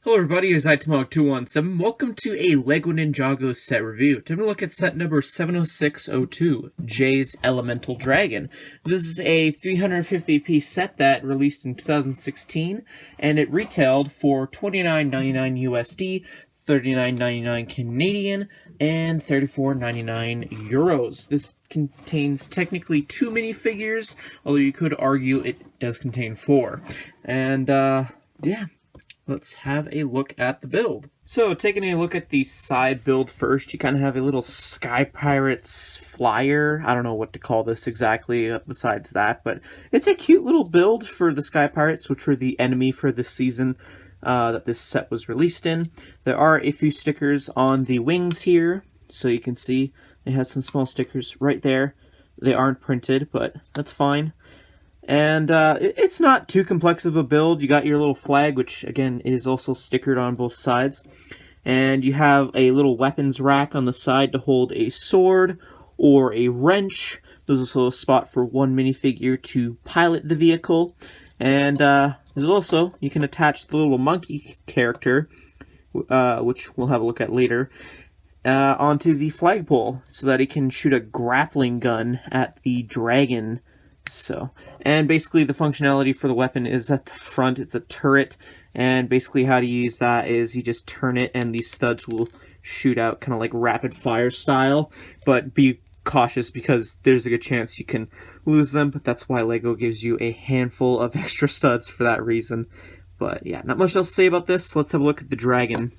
Hello everybody, it's TMOG 217. Welcome to a LEGO Ninjago set review. Taking a look at set number 70602, Jay's Elemental Dragon. This is a 350-piece set that released in 2016, and it retailed for $29.99 USD, $39.99 Canadian, and $34.99 euros. This contains technically 2 minifigures, although you could argue it does contain 4. And, yeah. Let's have a look at the build. So, taking a look at the side build first, you kind of have a little Sky Pirates flyer. I don't know what to call this exactly besides that, but it's a cute little build for the Sky Pirates, which were the enemy for this season that this set was released in. There are a few stickers on the wings here, so you can see it has some small stickers right there. They aren't printed, but that's fine. And it's not too complex of a build. You got your little flag, which again is also stickered on both sides. And you have a little weapons rack on the side to hold a sword or a wrench. There's also a spot for one minifigure to pilot the vehicle. And there's also, you can attach the little monkey character, which we'll have a look at later, onto the flagpole so that he can shoot a grappling gun at the dragon. And basically the functionality for the weapon is at the front. It's a turret, and basically how to use that is you just turn it and these studs will shoot out kind of like rapid fire style, but be cautious because there's a good chance you can lose them, but that's why LEGO gives you a handful of extra studs for that reason. But yeah, not much else to say about this. Let's have a look at the dragon.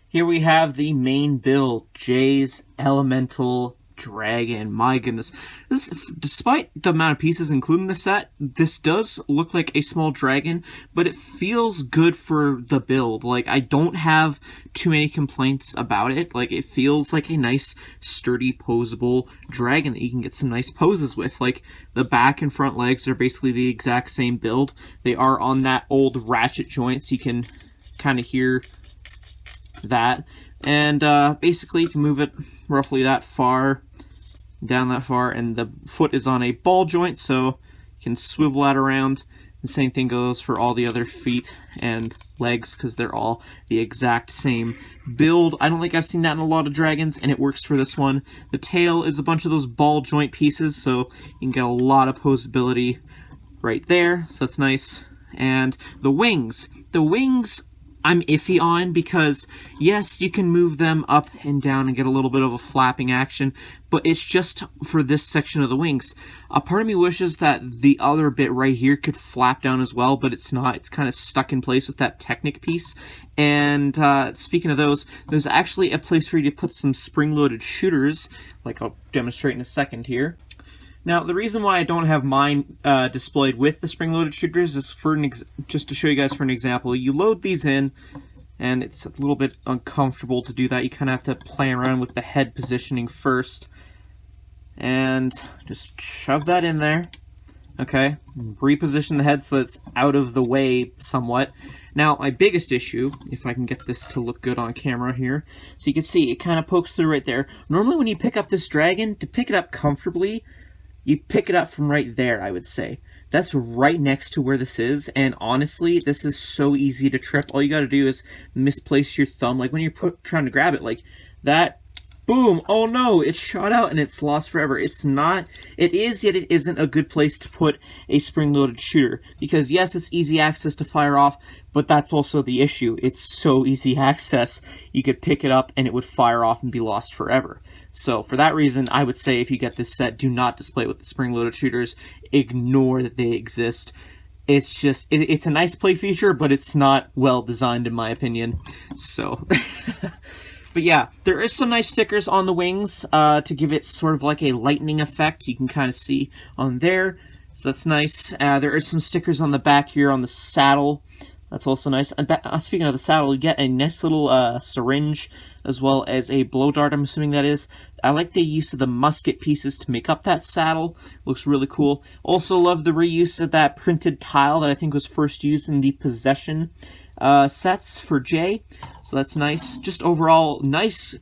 Here we have the main build, Jay's Elemental Dragon. My goodness, this, despite the amount of pieces including the set, this does look like a small dragon, but it feels good for the build. Like, I don't have too many complaints about it. Like, it feels like a nice sturdy posable dragon that you can get some nice poses with. Like, the back and front legs are basically the exact same build. They are on that old ratchet joint, so you can kind of hear that. And basically you can move it roughly that far, down that far, and the foot is on a ball joint, so you can swivel that around. The same thing goes for all the other feet and legs, because they're all the exact same build. I don't think I've seen that in a lot of dragons, and it works for this one. The tail is a bunch of those ball joint pieces, so you can get a lot of posability right there, so that's nice. And the wings. I'm iffy on because, yes, you can move them up and down and get a little bit of a flapping action, but it's just for this section of the wings. A part of me wishes that the other bit right here could flap down as well, but it's not. It's kind of stuck in place with that Technic piece. And speaking of those, there's actually a place for you to put some spring-loaded shooters, like I'll demonstrate in a second here. Now, the reason why I don't have mine displayed with the spring-loaded shooters is for just to show you guys for an example. You load these in, and it's a little bit uncomfortable to do that. You kind of have to play around with the head positioning first. And just shove that in there. Okay, reposition the head so that it's out of the way somewhat. Now, my biggest issue, if I can get this to look good on camera here, so you can see it kind of pokes through right there. Normally when you pick up this dragon, to pick it up comfortably, you pick it up from right there, I would say. That's right next to where this is, and honestly, this is so easy to trip. All you gotta do is misplace your thumb, like when you're trying to grab it, like that, boom, oh no, it's shot out and it's lost forever. It's not, it is, yet it isn't a good place to put a spring-loaded shooter, because yes, it's easy access to fire off, but that's also the issue. It's so easy access, you could pick it up and it would fire off and be lost forever. So for that reason, I would say if you get this set, do not display it with the spring-loaded shooters. Ignore that they exist. It's just, it's a nice play feature, but it's not well designed in my opinion. So, but yeah, there is some nice stickers on the wings to give it sort of like a lightning effect. You can kind of see on there, so that's nice. There are some stickers on the back here on the saddle. That's also nice. Speaking of the saddle, you get a nice little syringe as well as a blow dart, I'm assuming that is. I like the use of the musket pieces to make up that saddle. Looks really cool. Also love the reuse of that printed tile that I think was first used in the Possession sets for Jay. So that's nice. Just overall, nice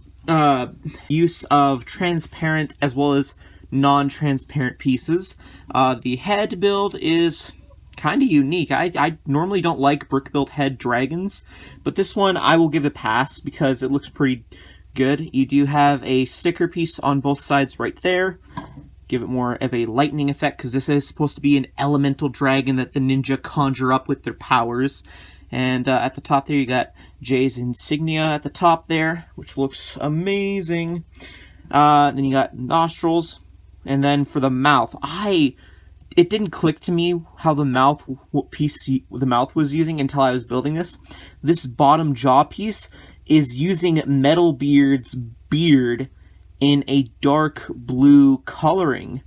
use of transparent as well as non-transparent pieces. The head build is kind of unique. I normally don't like brick-built head dragons, but this one I will give a pass because it looks pretty good. You do have a sticker piece on both sides right there. Give it more of a lightning effect because this is supposed to be an elemental dragon that the ninja conjure up with their powers. And at the top there you got Jay's insignia at the top there, which looks amazing. Then you got nostrils, and then for the mouth, it didn't click to me how the mouth was using until I was building this. This bottom jaw piece is using Metalbeard's beard in a dark blue coloring.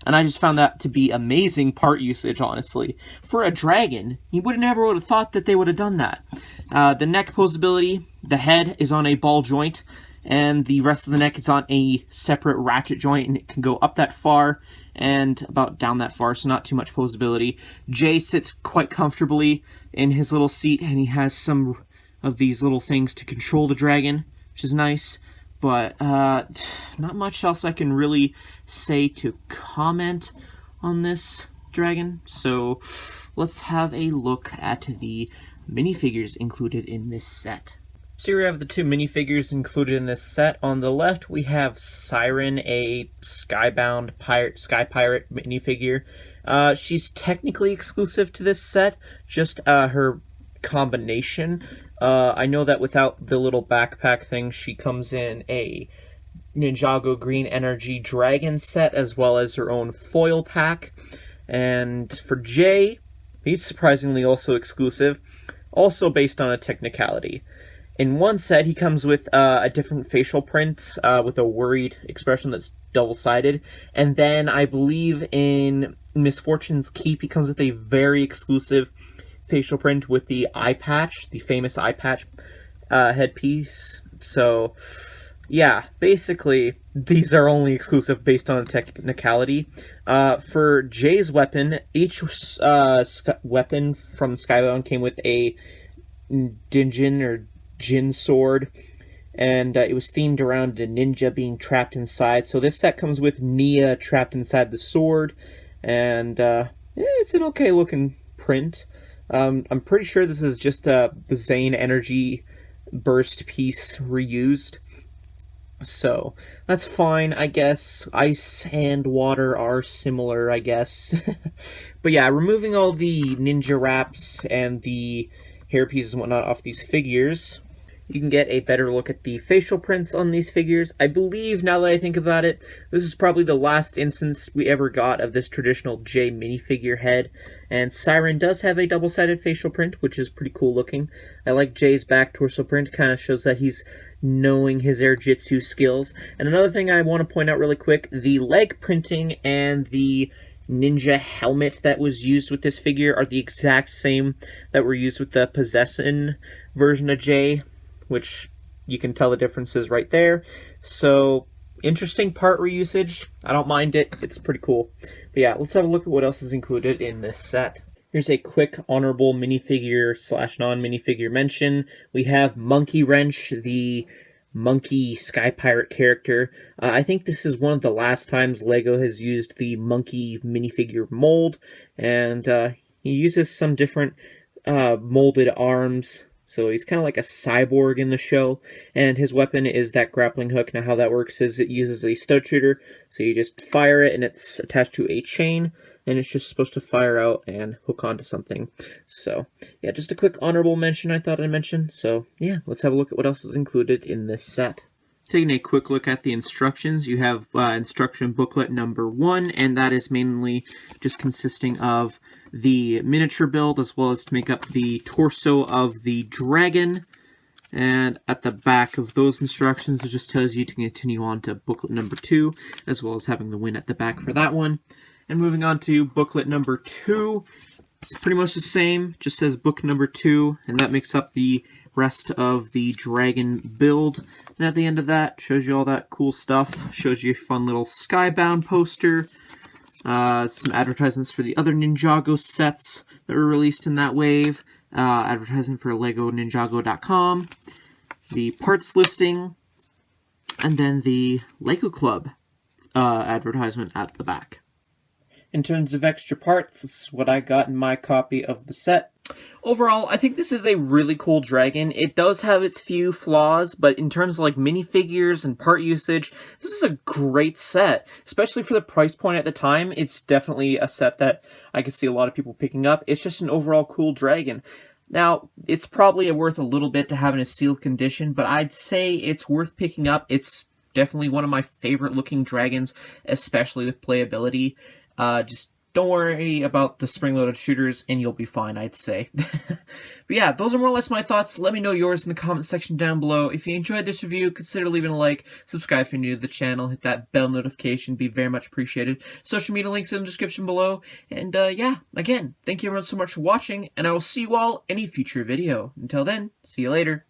And I just found that to be amazing part usage, honestly. For a dragon, you would have thought that they would have done that. The neck posability, the head is on a ball joint, and the rest of the neck is on a separate ratchet joint, and it can go up that far and about down that far, so not too much posability. Jay sits quite comfortably in his little seat, and he has some of these little things to control the dragon, which is nice. But not much else I can really say to comment on this dragon. So let's have a look at the minifigures included in this set. So here we have the two minifigures included in this set. On the left, we have Siren, a skybound sky pirate minifigure. She's technically exclusive to this set, just her combination. I know that without the little backpack thing, she comes in a Ninjago Green Energy Dragon set, as well as her own foil pack. And for Jay, he's surprisingly also exclusive, also based on a technicality. In one set, he comes with a different facial print with a worried expression that's double-sided. And then I believe in Misfortune's Keep, he comes with a very exclusive facial print with the eye patch, the famous eye patch headpiece. So, yeah, basically, these are only exclusive based on technicality. For Jay's weapon, each weapon from Skybound came with a Dinjin or Jin sword, and it was themed around a ninja being trapped inside. So this set comes with Nia trapped inside the sword, and it's an okay looking print. I'm pretty sure this is just the Zane energy burst piece reused, so that's fine, I guess. Ice and water are similar, I guess. But yeah, removing all the ninja wraps and the hair pieces and whatnot off these figures, you can get a better look at the facial prints on these figures. I believe, now that I think about it, this is probably the last instance we ever got of this traditional J minifigure head. And Siren does have a double-sided facial print, which is pretty cool looking. I like Jay's back torso print, kind of shows that he's knowing his air jitsu skills. And another thing I want to point out really quick, the leg printing and the ninja helmet that was used with this figure are the exact same that were used with the Possession version of Jay, which you can tell the differences right there. So, interesting part reusage. I don't mind it. It's pretty cool. But yeah, let's have a look at what else is included in this set. Here's a quick honorable minifigure / non-minifigure mention. We have Monkey Wrench, the monkey sky pirate character. I think this is one of the last times LEGO has used the monkey minifigure mold, and he uses some different molded arms. So he's kind of like a cyborg in the show, and his weapon is that grappling hook. Now how that works is it uses a stud shooter, so you just fire it and it's attached to a chain, and it's just supposed to fire out and hook onto something. So yeah, just a quick honorable mention I thought I'd mention. So yeah, let's have a look at what else is included in this set. Taking a quick look at the instructions, you have instruction booklet number 1, and that is mainly just consisting of the miniature build as well as to make up the torso of the dragon. And at the back of those instructions, it just tells you to continue on to booklet number 2, as well as having the win at the back for that one. And moving on to booklet number 2, it's pretty much the same, just says book number 2, and that makes up the rest of the dragon build. And at the end of that, shows you all that cool stuff, shows you a fun little Skybound poster, some advertisements for the other Ninjago sets that were released in that wave, advertising for LegoNinjago.com, the parts listing, and then the Lego Club advertisement at the back. In terms of extra parts, this is what I got in my copy of the set. Overall, I think this is a really cool dragon. It does have its few flaws, but in terms of like minifigures and part usage, this is a great set. Especially for the price point at the time, it's definitely a set that I could see a lot of people picking up. It's just an overall cool dragon. Now, it's probably worth a little bit to have in a sealed condition, but I'd say it's worth picking up. It's definitely one of my favorite looking dragons, especially with playability. Just don't worry about the spring-loaded shooters, and you'll be fine, I'd say. But yeah, those are more or less my thoughts. Let me know yours in the comment section down below. If you enjoyed this review, consider leaving a like, subscribe if you're new to the channel, hit that bell notification, be very much appreciated. Social media links in the description below. And yeah, again, thank you everyone so much for watching, and I will see you all in a future video. Until then, see you later.